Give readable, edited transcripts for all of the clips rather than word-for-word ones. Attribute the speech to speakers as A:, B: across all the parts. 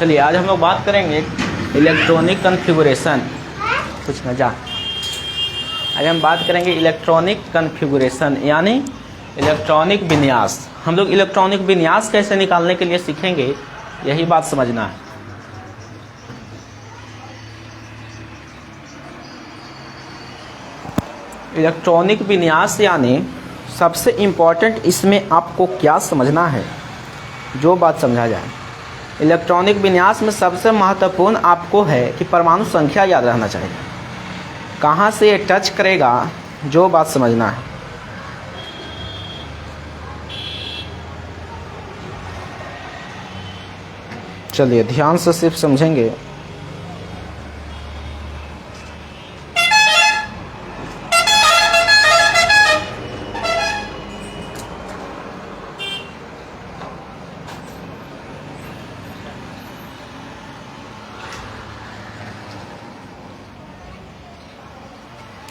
A: चलिए आज हम लोग बात करेंगे इलेक्ट्रॉनिक कॉन्फ़िगरेशन। कुछ न जा आज हम बात करेंगे इलेक्ट्रॉनिक कॉन्फ़िगरेशन यानी इलेक्ट्रॉनिक विन्यास। हम लोग इलेक्ट्रॉनिक विन्यास कैसे निकालने के लिए सीखेंगे, यही बात समझना है। इलेक्ट्रॉनिक विन्यास यानी सबसे इम्पॉर्टेंट इसमें आपको क्या समझना है, जो बात समझा जाए। इलेक्ट्रॉनिक विन्यास में सबसे महत्वपूर्ण आपको है कि परमाणु संख्या याद रहना चाहिए, कहाँ से ये टच करेगा, जो बात समझना है। चलिए ध्यान से सिर्फ समझेंगे।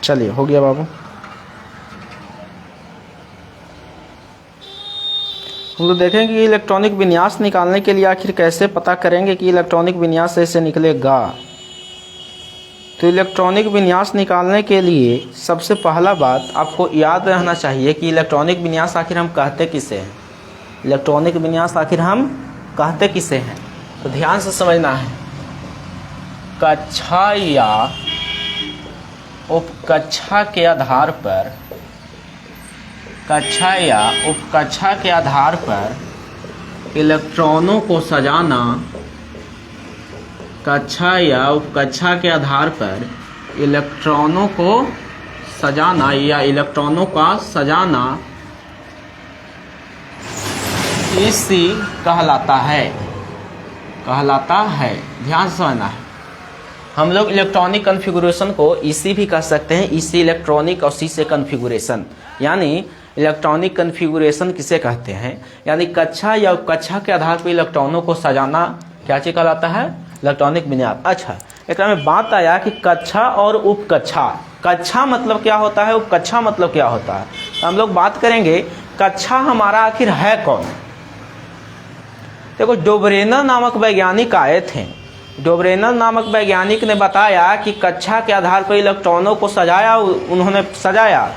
A: चलिए हो गया बाबू। हम लोग देखेंगे कि इलेक्ट्रॉनिक विन्यास निकालने के लिए आखिर कैसे पता करेंगे कि इलेक्ट्रॉनिक विन्यास ऐसे निकलेगा। तो इलेक्ट्रॉनिक विन्यास निकालने के लिए सबसे पहला बात आपको याद रहना चाहिए कि इलेक्ट्रॉनिक विन्यास आखिर हम कहते किसे हैं। इलेक्ट्रॉनिक विन्यास आखिर हम कहते किसे हैं, तो ध्यान से समझना है। कक्षा या उपकक्षा के आधार पर, कक्षा या उपकक्षा के आधार पर इलेक्ट्रॉनों को सजाना, कक्षा या उपकक्षा के आधार पर इलेक्ट्रॉनों को सजाना या इलेक्ट्रॉनों का सजाना इसी कहलाता है, ध्यान से समझना है। हम लोग इलेक्ट्रॉनिक कॉन्फ़िगरेशन को इसी भी कह सकते हैं, इसी इलेक्ट्रॉनिक और सी से कॉन्फ़िगरेशन। यानी इलेक्ट्रॉनिक कॉन्फ़िगरेशन किसे कहते हैं, यानी कक्षा या उपकक्षा के आधार पर इलेक्ट्रॉनों को सजाना क्या चीज कहलाता है, इलेक्ट्रॉनिक विन्यास। अच्छा, एक में बात आया कि कक्षा और उपकक्षा, कक्षा मतलब क्या होता है, उपकक्षा मतलब क्या होता है। तो हम लोग बात करेंगे कक्षा हमारा आखिर है कौन। देखो, डोबरेनर नामक वैज्ञानिक आए थे। डोबरेनर नामक वैज्ञानिक ने बताया कि कक्षा के आधार पर इलेक्ट्रॉनों को सजाया, उन्होंने सजाया।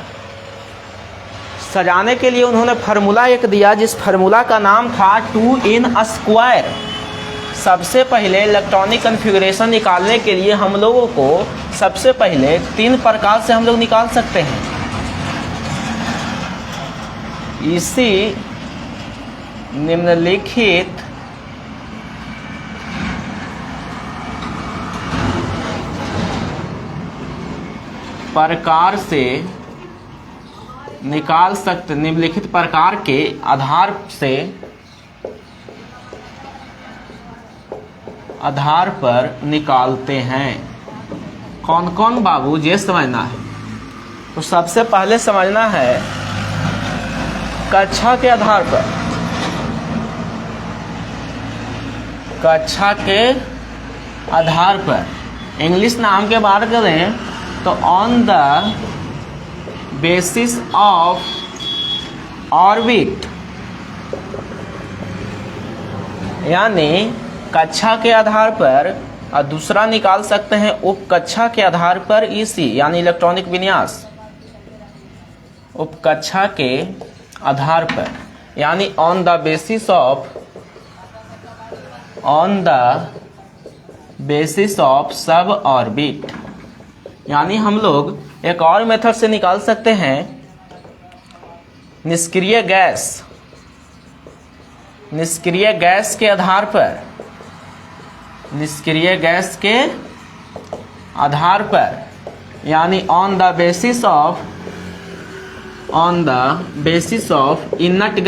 A: सजाने के लिए उन्होंने फार्मूला एक दिया, जिस फार्मूला का नाम था 2n²। सबसे पहले इलेक्ट्रॉनिक कॉन्फ़िगरेशन निकालने के लिए हम लोगों को सबसे पहले 3 प्रकार से हम लोग निकाल सकते हैं। इसी निम्नलिखित प्रकार से निकाल सकते, निम्नलिखित प्रकार के आधार पर निकालते हैं। कौन कौन बाबू, ये समझना है। तो सबसे पहले समझना है कक्षा के आधार पर, कक्षा के आधार पर इंग्लिश नाम के बात करें तो on the basis of orbit, यानी कक्षा के आधार पर। और दूसरा निकाल सकते हैं उपकक्षा के आधार पर इसी, यानी इलेक्ट्रॉनिक विन्यास उपकक्षा के आधार पर, यानी ऑन द बेसिस ऑफ सब ऑर्बिट। यानी हम लोग एक और मेथड से निकाल सकते हैं निष्क्रिय गैस के आधार पर, निष्क्रिय गैस के आधार पर, यानी on the basis of inert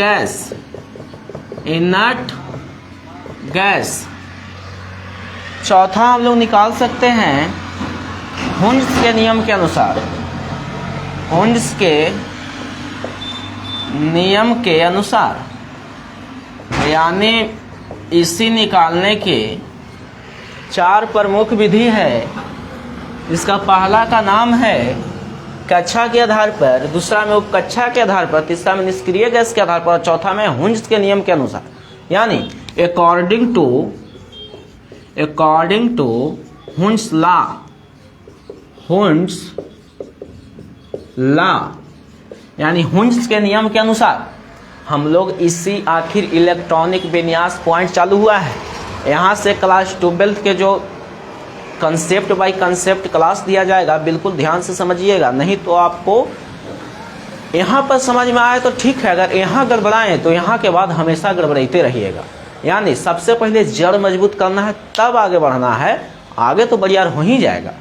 A: gas. चौथा हम लोग निकाल सकते हैं हुंड्स के नियम के अनुसार, हुंड्स के नियम के अनुसार। यानी इसी निकालने के 4 प्रमुख विधि है। इसका पहला का नाम है कक्षा के आधार पर, दूसरा में उपकक्षा के आधार पर, तीसरा में निष्क्रिय गैस के आधार पर, चौथा में हुंड्स के नियम के अनुसार। यानी according to according to Hume's law, Hume's law यानी हुन्स के नियम के अनुसार हम लोग इसी आखिर इलेक्ट्रॉनिक विन्यास पॉइंट चालू हुआ है। यहाँ से क्लास 12 के जो कंसेप्ट बाय कंसेप्ट क्लास दिया जाएगा, बिल्कुल ध्यान से समझिएगा, नहीं तो आपको यहाँ पर समझ में आए तो ठीक है, अगर यहाँ गड़बड़ाएं तो यहाँ के बाद हमेशा गड़बड़ाते रहिएगा। यानी सबसे पहले जड़ मजबूत करना है, तब आगे बढ़ना है, आगे तो बढ़िया हो ही जाएगा।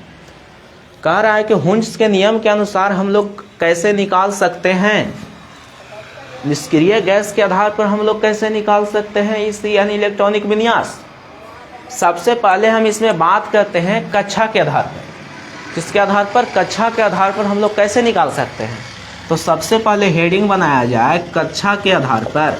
A: कह रहा है कि हुन्स के नियम के अनुसार हम लोग कैसे निकाल सकते हैं, निष्क्रिय गैस के आधार पर हम लोग कैसे निकाल सकते हैं इसी यानी इलेक्ट्रॉनिक विन्यास। सबसे पहले हम इसमें बात करते हैं कक्षा के आधार पर। किसके आधार पर? कक्षा के आधार पर हम लोग कैसे निकाल सकते हैं। तो सबसे पहले हेडिंग बनाया जाए कक्षा के आधार पर।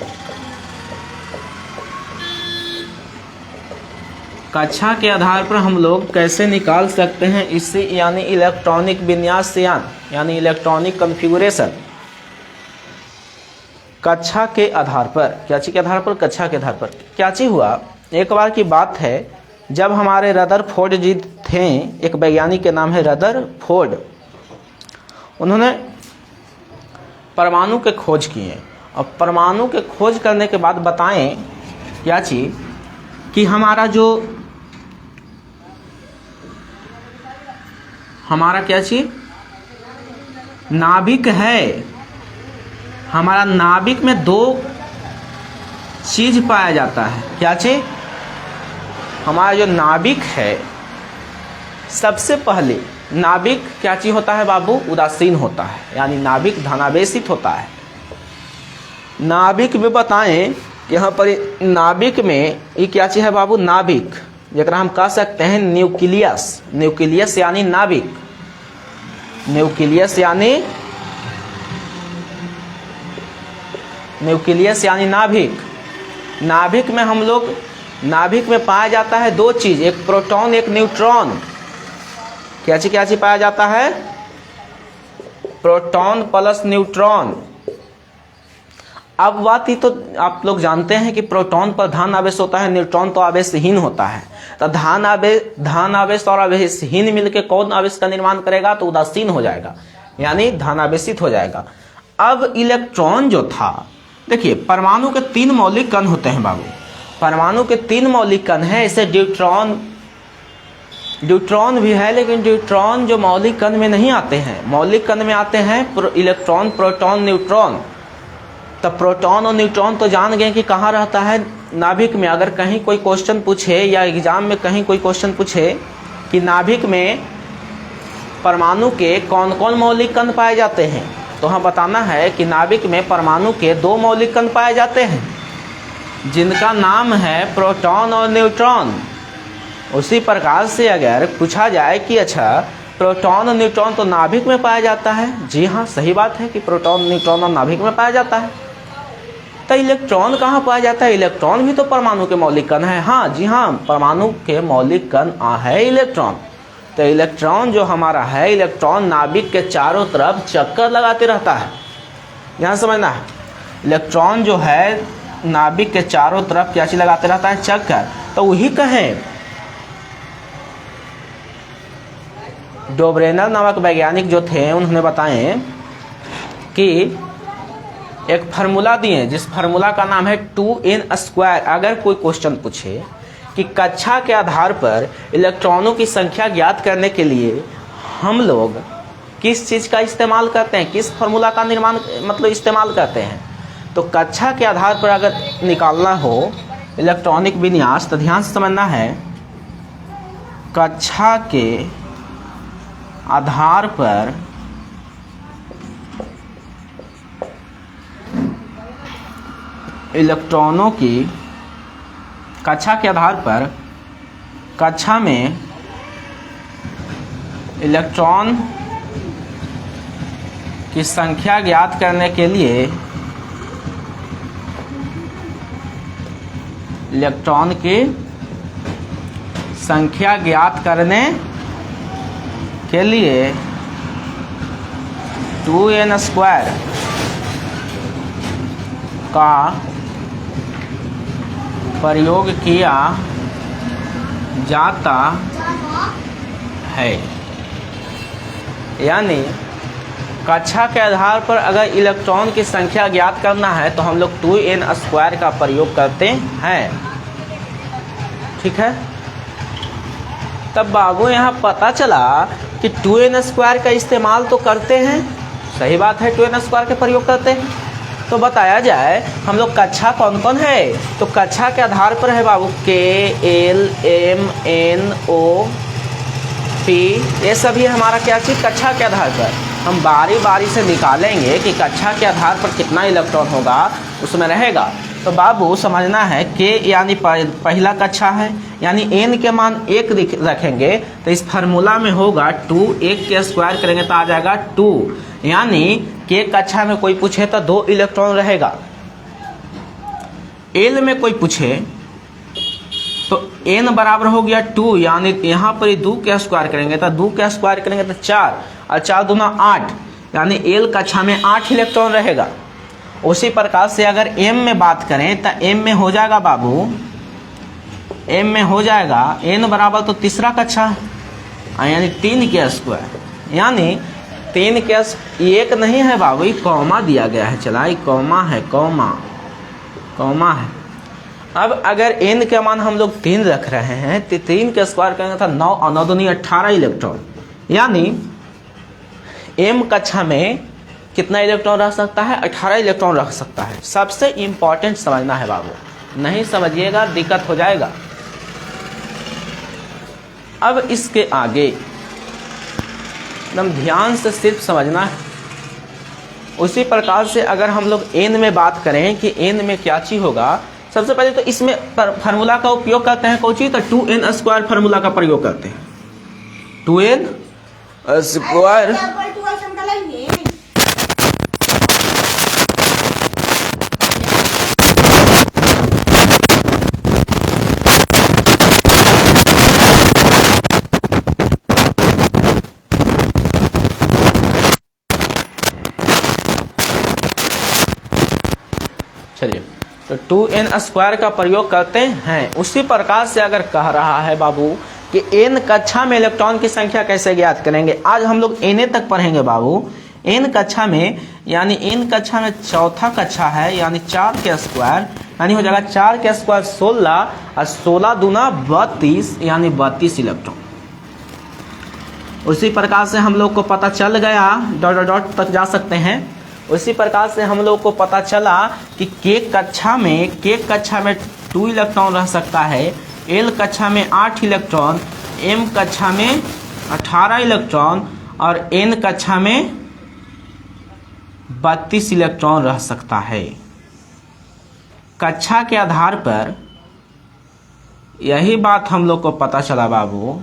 A: कक्षा के आधार पर हम लोग कैसे निकाल सकते हैं इसी यानी इलेक्ट्रॉनिक विन्यास यानी इलेक्ट्रॉनिक कॉन्फ़िगरेशन। कक्षा के आधार पर, क्या चीज के आधार पर? कक्षा के आधार पर। क्या चीज हुआ, एक बार की बात है, जब हमारे रदरफोर्ड जी थे, एक वैज्ञानिक के नाम है रदरफोर्ड, उन्होंने परमाणु के खोज किए और परमाणु के खोज करने के बाद बताएं क्या चीज कि हमारा क्या चीज नाभिक है, हमारा नाभिक में दो चीज पाया जाता है। क्या चीज? हमारा जो नाभिक है, सबसे पहले नाभिक क्या चीज होता है बाबू? उदासीन होता है, यानी नाभिक धनावेशित होता है। नाभिक में बताएं यहाँ पर नाभिक में ये क्या चीज है बाबू? नाभिक, जरा हम कह सकते हैं न्यूक्लियस। न्यूक्लियस यानी नाभिक, न्यूक्लियस यानी नाभिक। नाभिक में हम लोग नाभिक में पाया जाता है दो चीज, एक प्रोटॉन एक न्यूट्रॉन। क्या चीज पाया जाता है? Proton plus neutron. अब बात ही तो आप लोग जानते हैं कि प्रोटॉन पर धन आवेश होता है, न्यूट्रॉन तो आवेशहीन होता है। तो धन आवेश और आवेशहीन मिलकर कौन आवेश का निर्माण करेगा? तो उदासीन हो जाएगा, यानी धनावेशित हो जाएगा। अब इलेक्ट्रॉन जो था, देखिए परमाणु के 3 मौलिक कण होते हैं बाबू, परमाणु के 3 मौलिक कण हैं। इसे ड्यूट्रॉन भी है, लेकिन ड्यूट्रॉन जो मौलिक कण में नहीं आते हैं, मौलिक कण में आते हैं इलेक्ट्रॉन, प्रोटॉन, न्यूट्रॉन। तब प्रोटॉन और न्यूट्रॉन तो जान गए कि कहाँ रहता है? नाभिक में। अगर कहीं कोई क्वेश्चन पूछे या एग्जाम में कहीं कोई क्वेश्चन पूछे कि नाभिक में परमाणु के कौन कौन मौलिक कण पाए जाते हैं, तो हम बताना है कि नाभिक में परमाणु के 2 मौलिक कण पाए जाते हैं, जिनका नाम है प्रोटॉन और न्यूट्रॉन। उसी प्रकार से अगर पूछा जाए कि अच्छा प्रोटॉन और न्यूट्रॉन तो नाभिक में पाया जाता है, जी हाँ सही बात है कि प्रोटॉन न्यूट्रॉन और नाभिक में पाया जाता है। तो इलेक्ट्रॉन कहाँ पाया जाता है? इलेक्ट्रॉन भी तो परमाणु के मौलिक कण है। हाँ जी हाँ, परमाणु के मौलिक कण है इलेक्ट्रॉन। तो इलेक्ट्रॉन जो हमारा है, इलेक्ट्रॉन नाभिक के चारों तरफ चक्कर लगाते रहता है। यहाँ समझना है, इलेक्ट्रॉन जो है नाभिक के चारों तरफ क्या चीज लगाते रहता है? चक्कर। तो वही कहें डोब्रेनर नामक वैज्ञानिक जो थे, उन्होंने बताए कि एक फार्मूला दिए, जिस फार्मूला का नाम है 2n²। अगर कोई क्वेश्चन पूछे कि कक्षा के आधार पर इलेक्ट्रॉनों की संख्या ज्ञात करने के लिए हम लोग किस चीज़ का इस्तेमाल करते हैं, किस फार्मूला का निर्माण इस्तेमाल करते हैं, तो कक्षा के आधार पर अगर निकालना हो इलेक्ट्रॉनिक विन्यास, तो ध्यान से समझना है, कक्षा के आधार पर इलेक्ट्रॉनों की, कक्षा के आधार पर कक्षा में इलेक्ट्रॉन की संख्या ज्ञात करने के लिए इलेक्ट्रॉन की संख्या ज्ञात करने के लिए 2n² का प्रयोग किया जाता है। यानी कक्षा के आधार पर अगर इलेक्ट्रॉन की संख्या ज्ञात करना है तो हम लोग 2n² का प्रयोग करते हैं। ठीक है, तब बाबू यहाँ पता चला कि 2n² का इस्तेमाल तो करते हैं, सही बात है, 2n² के प्रयोग करते हैं। तो बताया जाए हम लोग कक्षा कौन कौन है, तो कक्षा के आधार पर है बाबू K, L, M, N, O, P, ये सभी हमारा क्या चीज़ कक्षा के आधार पर हम बारी बारी से निकालेंगे कि कक्षा के आधार पर कितना इलेक्ट्रॉन होगा उसमें रहेगा। तो बाबू समझना है K यानी पहला कक्षा है, यानी N के मान 1 रखेंगे तो इस फार्मूला में होगा 2, 1 के स्क्वायर करेंगे तो आ जाएगा 2, यानी K कक्षा में कोई पूछे तो 2 इलेक्ट्रॉन रहेगा। L में कोई पूछे तो N बराबर हो गया 2, यानी यहाँ पर 2 के स्क्वायर करेंगे तो 2 के स्क्वायर करेंगे तो 4 और 4 दूना 8, यानी L कक्षा में 8 इलेक्ट्रॉन रहेगा। उसी प्रकार से अगर M में बात करें तो M में हो जाएगा बाबू, M में हो जाएगा N बराबर तो तीसरा कक्षा है, यानी 3 के स्क्वायर, यानी 3 के 1 नहीं है बाबू, ये कॉमा दिया गया है, चला ये कॉमा है, कॉमा है। अब अगर N के मान हम लोग 3 रख रहे हैं तो 3 के स्क्वायर करेंगे था 9 और 9 दूनी 18 इलेक्ट्रॉन, यानी M कक्षा में कितना इलेक्ट्रॉन रख सकता है, 18 इलेक्ट्रॉन रख सकता है। सबसे इंपॉर्टेंट समझना है बाबू, नहीं समझिएगा दिक्कत हो जाएगा। अब इसके आगे एकदम ध्यान से सिर्फ समझना है। उसी प्रकार से अगर हम लोग N में बात करें कि N में क्या चीज होगा, सबसे पहले तो इसमें फार्मूला का उपयोग करते हैं, कौन चीज, तो 2n² फार्मूला का प्रयोग करते हैं, 2n²। चलिए, तो 2n² का प्रयोग करते हैं। उसी प्रकार से अगर कह रहा है बाबू कि n कक्षा में इलेक्ट्रॉन की संख्या कैसे ज्ञात करेंगे, आज हम लोग Na तक पढ़ेंगे बाबू। n कक्षा में, यानी n कक्षा में चौथा कक्षा है, यानी 4 के स्क्वायर, यानी हो जाएगा 4 के स्क्वायर 16 और 16 दूना 32, यानी 32 इलेक्ट्रॉन। उसी प्रकार से हम लोग को पता चल गया, डॉट डॉट डॉट तक जा सकते हैं। उसी प्रकार से हम लोग को पता चला कि K कक्षा में 2 इलेक्ट्रॉन रह सकता है, L कक्षा में 8 इलेक्ट्रॉन, M कक्षा में 18 इलेक्ट्रॉन और N कक्षा में 32 इलेक्ट्रॉन रह सकता है। कक्षा के आधार पर यही बात हम लोग को पता चला बाबू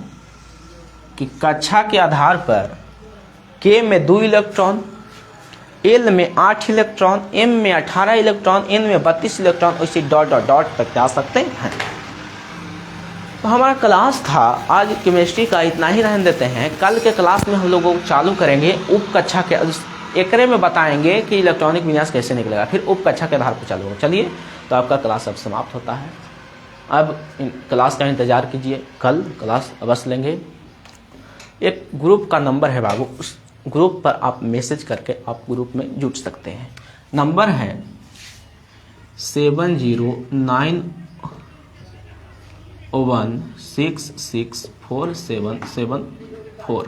A: कि कक्षा के आधार पर K में 2 इलेक्ट्रॉन, L में 8 इलेक्ट्रॉन, M में 18 इलेक्ट्रॉन, N में 32 इलेक्ट्रॉन, उसी डॉट डॉट डॉट तक जा सकते हैं। तो हमारा क्लास था आज केमिस्ट्री का, इतना ही रहने देते हैं। कल के क्लास में हम लोगों को चालू करेंगे उप कक्षा के, एकरे में बताएंगे कि इलेक्ट्रॉनिक विन्यास कैसे निकलेगा, फिर उप कक्षा के आधार पर चालू होगा। चलिए, तो आपका क्लास अब समाप्त होता है। अब क्लास का इंतज़ार कीजिए, कल क्लास अवश्य लेंगे। एक ग्रुप का नंबर है बाबू, उस ग्रुप पर आप मैसेज करके आप ग्रुप में जुड़ सकते हैं। नंबर है 7091664774,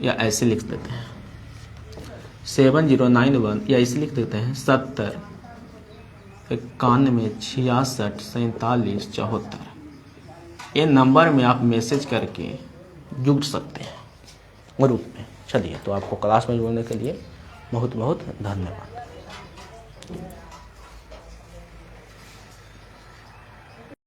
A: या ऐसे लिख देते हैं 7091, या ऐसे लिख देते हैं 70 91 66 47 74। ये नंबर में आप मैसेज करके जुड़ सकते हैं ग्रुप में। चलिए, तो आपको क्लास में जुड़ने के लिए बहुत बहुत धन्यवाद।